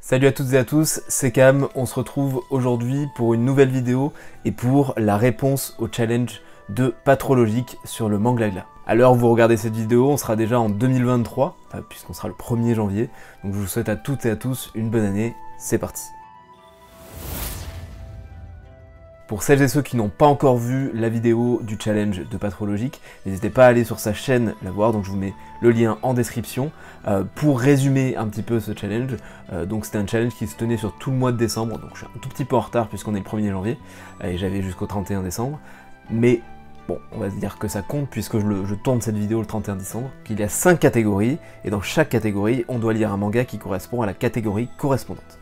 Salut à toutes et à tous, c'est Cam, on se retrouve aujourd'hui pour une nouvelle vidéo et pour la réponse au challenge de Patrologique sur le Manglagla. À l'heure où vous regardez cette vidéo, on sera déjà en 2023, puisqu'on sera le 1er janvier, donc je vous souhaite à toutes et à tous une bonne année, c'est parti. Pour celles et ceux qui n'ont pas encore vu la vidéo du challenge de Patrologique, n'hésitez pas à aller sur sa chaîne la voir, donc je vous mets le lien en description. Pour résumer un petit peu ce challenge, donc c'était un challenge qui se tenait sur tout le mois de décembre, donc je suis un tout petit peu en retard puisqu'on est le 1er janvier, et j'avais jusqu'au 31 décembre, mais bon, on va se dire que ça compte puisque je tourne cette vidéo le 31 décembre, qu'il y a 5 catégories, et dans chaque catégorie, on doit lire un manga qui correspond à la catégorie correspondante.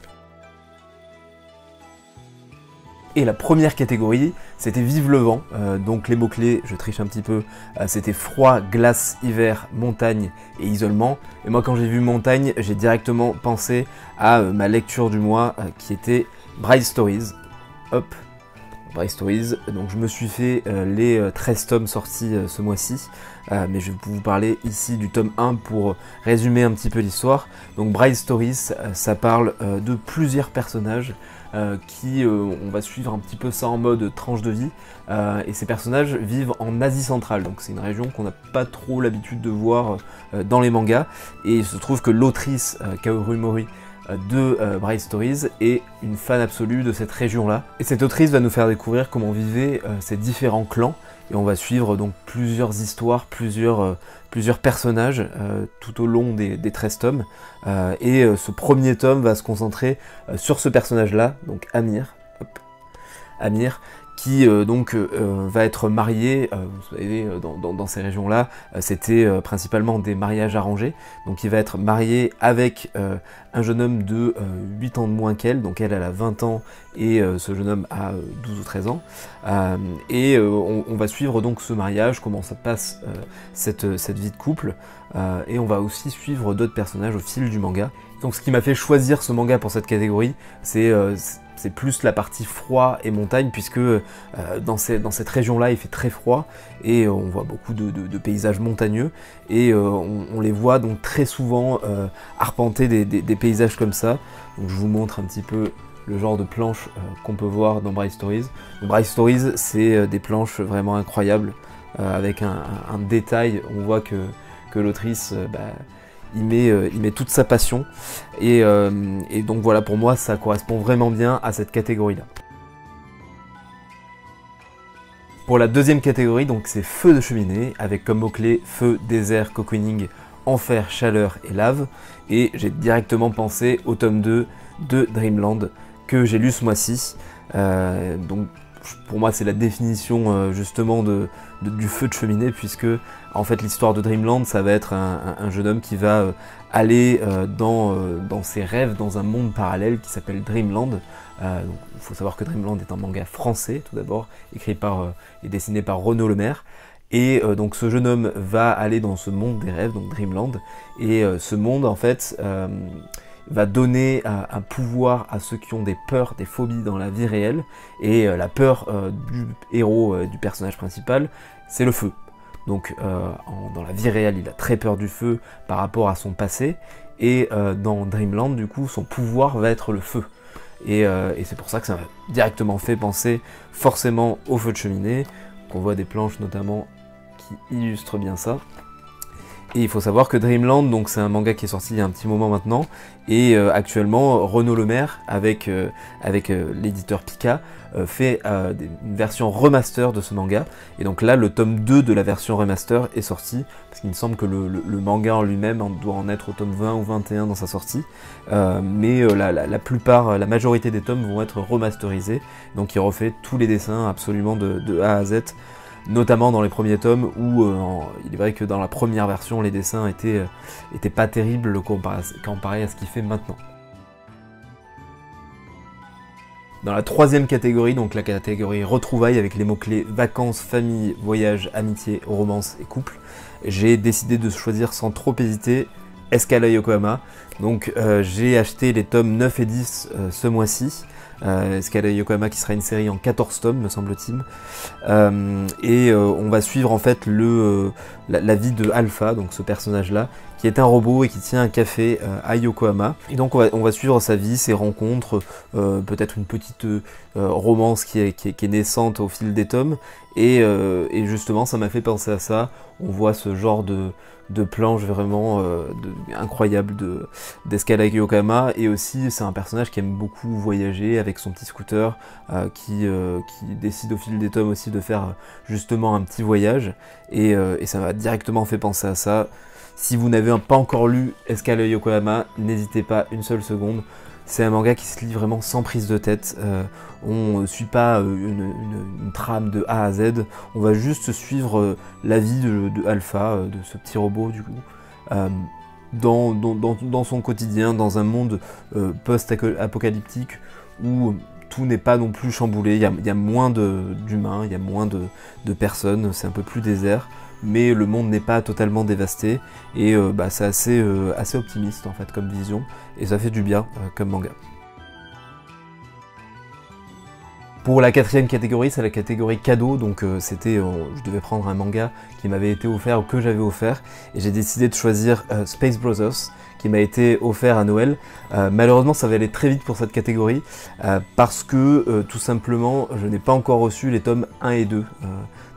Et la première catégorie, c'était Vive le vent, donc les mots-clés, je triche un petit peu, c'était froid, glace, hiver, montagne et isolement. Et moi quand j'ai vu montagne, j'ai directement pensé à ma lecture du mois qui était Bright Stories. Hop, Bright Stories, donc je me suis fait les 13 tomes sortis ce mois-ci, mais je vais vous parler ici du tome 1 pour résumer un petit peu l'histoire. Donc Bright Stories, ça parle de plusieurs personnages, on va suivre un petit peu ça en mode tranche de vie, et ces personnages vivent en Asie centrale, donc c'est une région qu'on n'a pas trop l'habitude de voir dans les mangas, et il se trouve que l'autrice Kaoru Mori de Bright Stories est une fan absolue de cette région-là, et cette autrice va nous faire découvrir comment vivaient ces différents clans, et on va suivre donc plusieurs histoires, plusieurs personnages tout au long des 13 tomes, et ce premier tome va se concentrer sur ce personnage-là, donc Amir, hop, Amir, qui va être marié, vous savez, dans ces régions-là, c'était principalement des mariages arrangés, donc il va être marié avec un jeune homme de 8 ans de moins qu'elle, donc elle a 20 ans et ce jeune homme a 12 ou 13 ans, on va suivre donc ce mariage, comment ça passe cette vie de couple, et on va aussi suivre d'autres personnages au fil du manga. Donc ce qui m'a fait choisir ce manga pour cette catégorie, c'est plus la partie froid et montagne, puisque dans cette région-là, il fait très froid, et on voit beaucoup de paysages montagneux, et on les voit donc très souvent arpenter des paysages comme ça. Donc je vous montre un petit peu le genre de planches qu'on peut voir dans Bright Stories. Donc, Bright Stories, c'est des planches vraiment incroyables, avec un détail, on voit que l'autrice... il met toute sa passion, et donc voilà, pour moi ça correspond vraiment bien à cette catégorie là. Pour la deuxième catégorie, donc c'est feu de cheminée, avec comme mots-clés feu, désert, cocooning, enfer, chaleur et lave, et j'ai directement pensé au tome 2 de Dreamland que j'ai lu ce mois-ci. Donc pour moi c'est la définition justement du feu de cheminée, puisque en fait l'histoire de Dreamland, ça va être un jeune homme qui va aller dans ses rêves dans un monde parallèle qui s'appelle Dreamland. Donc, il faut savoir que Dreamland est un manga français tout d'abord, écrit et dessiné par Renaud Lemaire. Et donc ce jeune homme va aller dans ce monde des rêves, donc Dreamland, et ce monde en fait va donner un pouvoir à ceux qui ont des peurs, des phobies dans la vie réelle, et la peur du héros, du personnage principal, c'est le feu. Donc dans la vie réelle, il a très peur du feu par rapport à son passé, et dans Dreamland, du coup, son pouvoir va être le feu. Et c'est pour ça que ça m'a directement fait penser forcément au feu de cheminée, qu'on voit des planches notamment qui illustrent bien ça. Et il faut savoir que Dreamland, donc c'est un manga qui est sorti il y a un petit moment maintenant, et actuellement Renaud Lemaire avec l'éditeur Pika fait une version remaster de ce manga, et donc là le tome 2 de la version remaster est sorti, parce qu'il me semble que le manga en lui-même doit en être au tome 20 ou 21 dans sa sortie, mais la majorité des tomes vont être remasterisés, donc il refait tous les dessins absolument de A à Z, notamment dans les premiers tomes où il est vrai que dans la première version les dessins étaient pas terribles comparé à ce qu'il fait maintenant. Dans la troisième catégorie, donc la catégorie retrouvailles avec les mots-clés vacances, famille, voyage, amitié, romance et couple, j'ai décidé de choisir sans trop hésiter Escala Yokohama. Donc j'ai acheté les tomes 9 et 10 ce mois-ci. Escala Yokohama qui sera une série en 14 tomes me semble-t-il, on va suivre en fait la vie de Alpha, donc ce personnage là qui est un robot et qui tient un café à Yokohama. Et donc on va suivre sa vie, ses rencontres, peut-être une petite romance qui est naissante au fil des tomes. Et justement, ça m'a fait penser à ça. On voit ce genre de planche vraiment incroyable d'escalade Yokohama, et aussi c'est un personnage qui aime beaucoup voyager avec son petit scooter, qui décide au fil des tomes aussi de faire justement un petit voyage, et ça m'a directement fait penser à ça. Si vous n'avez pas encore lu Escalade Yokohama, n'hésitez pas une seule seconde. C'est un manga qui se lit vraiment sans prise de tête. On ne suit pas une trame de A à Z. On va juste suivre la vie de Alpha, de ce petit robot du coup, dans son quotidien, dans un monde post-apocalyptique où tout n'est pas non plus chamboulé. Il y a moins d'humains, il y a moins de personnes, c'est un peu plus désert. Mais le monde n'est pas totalement dévasté, et c'est assez optimiste en fait comme vision, et ça fait du bien comme manga. Pour la 4e catégorie, c'est la catégorie cadeau, donc je devais prendre un manga qui m'avait été offert ou que j'avais offert, et j'ai décidé de choisir Space Brothers, qui m'a été offert à Noël. Malheureusement, ça va aller très vite pour cette catégorie, parce que tout simplement, je n'ai pas encore reçu les tomes 1 et 2.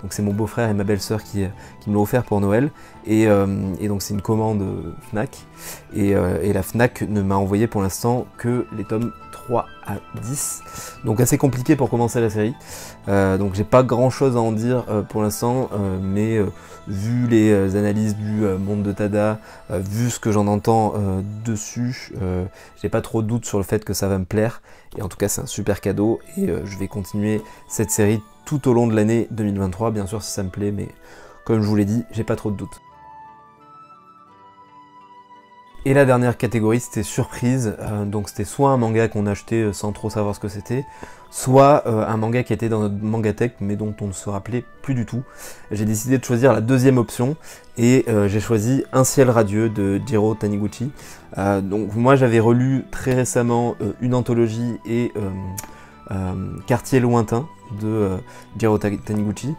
Donc c'est mon beau-frère et ma belle-sœur qui me l'ont offert pour Noël, et donc c'est une commande Fnac, et la Fnac ne m'a envoyé pour l'instant que les tomes 3 à 10, donc assez compliqué pour commencer la série. Donc j'ai pas grand chose à en dire pour l'instant, mais vu les analyses du monde de Tada, vu ce que j'en entends dessus, j'ai pas trop de doute sur le fait que ça va me plaire, et en tout cas c'est un super cadeau, et je vais continuer cette série tout au long de l'année 2023, bien sûr si ça me plaît, mais comme je vous l'ai dit, j'ai pas trop de doutes. Et la dernière catégorie, c'était surprise, donc c'était soit un manga qu'on achetait sans trop savoir ce que c'était, soit un manga qui était dans notre mangatech mais dont on ne se rappelait plus du tout. J'ai décidé de choisir la deuxième option, et j'ai choisi Un ciel radieux de Jiro Taniguchi. Donc moi j'avais relu très récemment une anthologie et Quartier lointain de Jiro Taniguchi,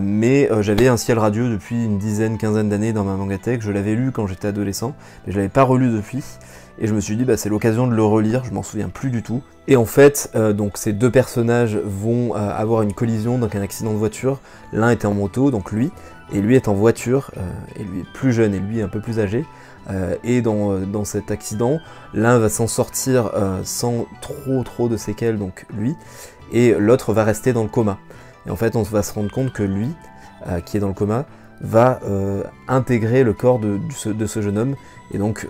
mais j'avais Un ciel radieux depuis une quinzaine d'années dans ma mangatech. Je l'avais lu quand j'étais adolescent, mais je l'avais pas relu depuis, et je me suis dit c'est l'occasion de le relire, je m'en souviens plus du tout. Et en fait, donc ces deux personnages vont avoir une collision, donc un accident de voiture. L'un est en moto, donc lui, et lui est en voiture, et lui est plus jeune et lui un peu plus âgé. Et dans cet accident, l'un va s'en sortir sans trop de séquelles, donc lui, et l'autre va rester dans le coma. Et en fait, on va se rendre compte que lui, qui est dans le coma, va intégrer le corps de ce jeune homme, et donc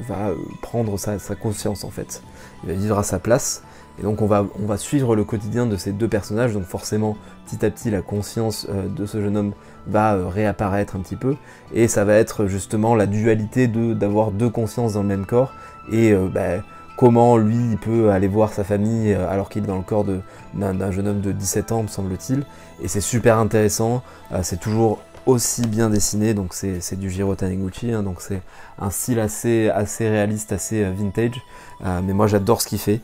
va prendre sa conscience en fait. Il va vivre à sa place, et donc on va suivre le quotidien de ces deux personnages, donc forcément, petit à petit, la conscience de ce jeune homme va réapparaître un petit peu, et ça va être justement la dualité d'avoir deux consciences dans le même corps, et comment lui il peut aller voir sa famille alors qu'il est dans le corps d'un jeune homme de 17 ans, me semble-t-il, et c'est super intéressant, c'est toujours aussi bien dessiné, donc c'est du Jiro Taniguchi, hein, donc c'est un style assez réaliste, assez vintage, mais moi j'adore ce qu'il fait,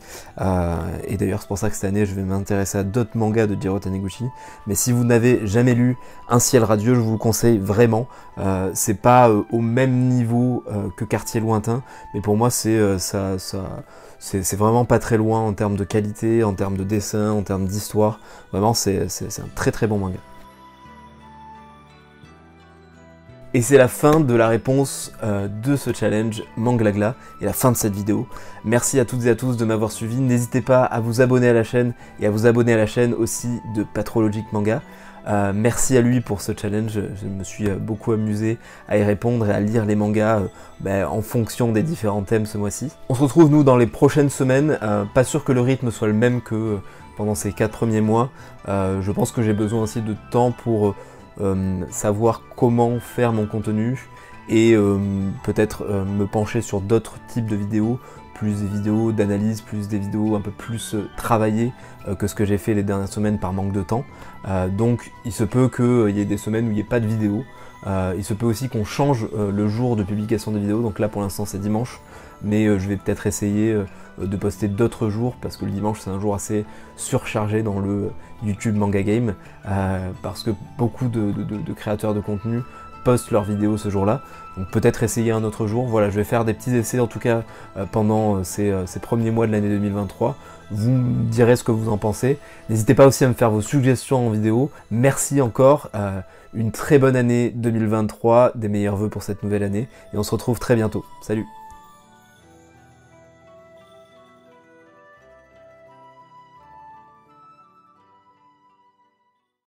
et d'ailleurs c'est pour ça que cette année je vais m'intéresser à d'autres mangas de Jiro Taniguchi. Mais si vous n'avez jamais lu Un ciel radieux, je vous le conseille vraiment. C'est pas au même niveau que Quartier lointain, mais pour moi c'est vraiment pas très loin en termes de qualité, en termes de dessin, en termes d'histoire. Vraiment c'est un très bon manga. Et c'est la fin de la réponse de ce challenge Manglagla, et la fin de cette vidéo. Merci à toutes et à tous de m'avoir suivi. N'hésitez pas à vous abonner à la chaîne, et à vous abonner à la chaîne aussi de Patrologic Manga. Merci à lui pour ce challenge, je me suis beaucoup amusé à y répondre et à lire les mangas en fonction des différents thèmes ce mois-ci. On se retrouve nous dans les prochaines semaines, pas sûr que le rythme soit le même que pendant ces 4 premiers mois. Je pense que j'ai besoin aussi de temps pour savoir comment faire mon contenu, et peut-être me pencher sur d'autres types de vidéos, plus des vidéos d'analyse, plus des vidéos un peu plus travaillées que ce que j'ai fait les dernières semaines par manque de temps. Donc il se peut qu'il y ait des semaines où il n'y ait pas de vidéo. Il se peut aussi qu'on change le jour de publication des vidéos, donc là pour l'instant c'est dimanche, mais je vais peut-être essayer de poster d'autres jours, parce que le dimanche c'est un jour assez surchargé dans le YouTube Manga Game, parce que beaucoup de créateurs de contenu postent leurs vidéos ce jour-là. Donc peut-être essayer un autre jour. Voilà, je vais faire des petits essais en tout cas pendant ces premiers mois de l'année 2023. Vous me direz ce que vous en pensez. N'hésitez pas aussi à me faire vos suggestions en vidéo. Merci encore. Une très bonne année 2023. Des meilleurs vœux pour cette nouvelle année. Et on se retrouve très bientôt. Salut!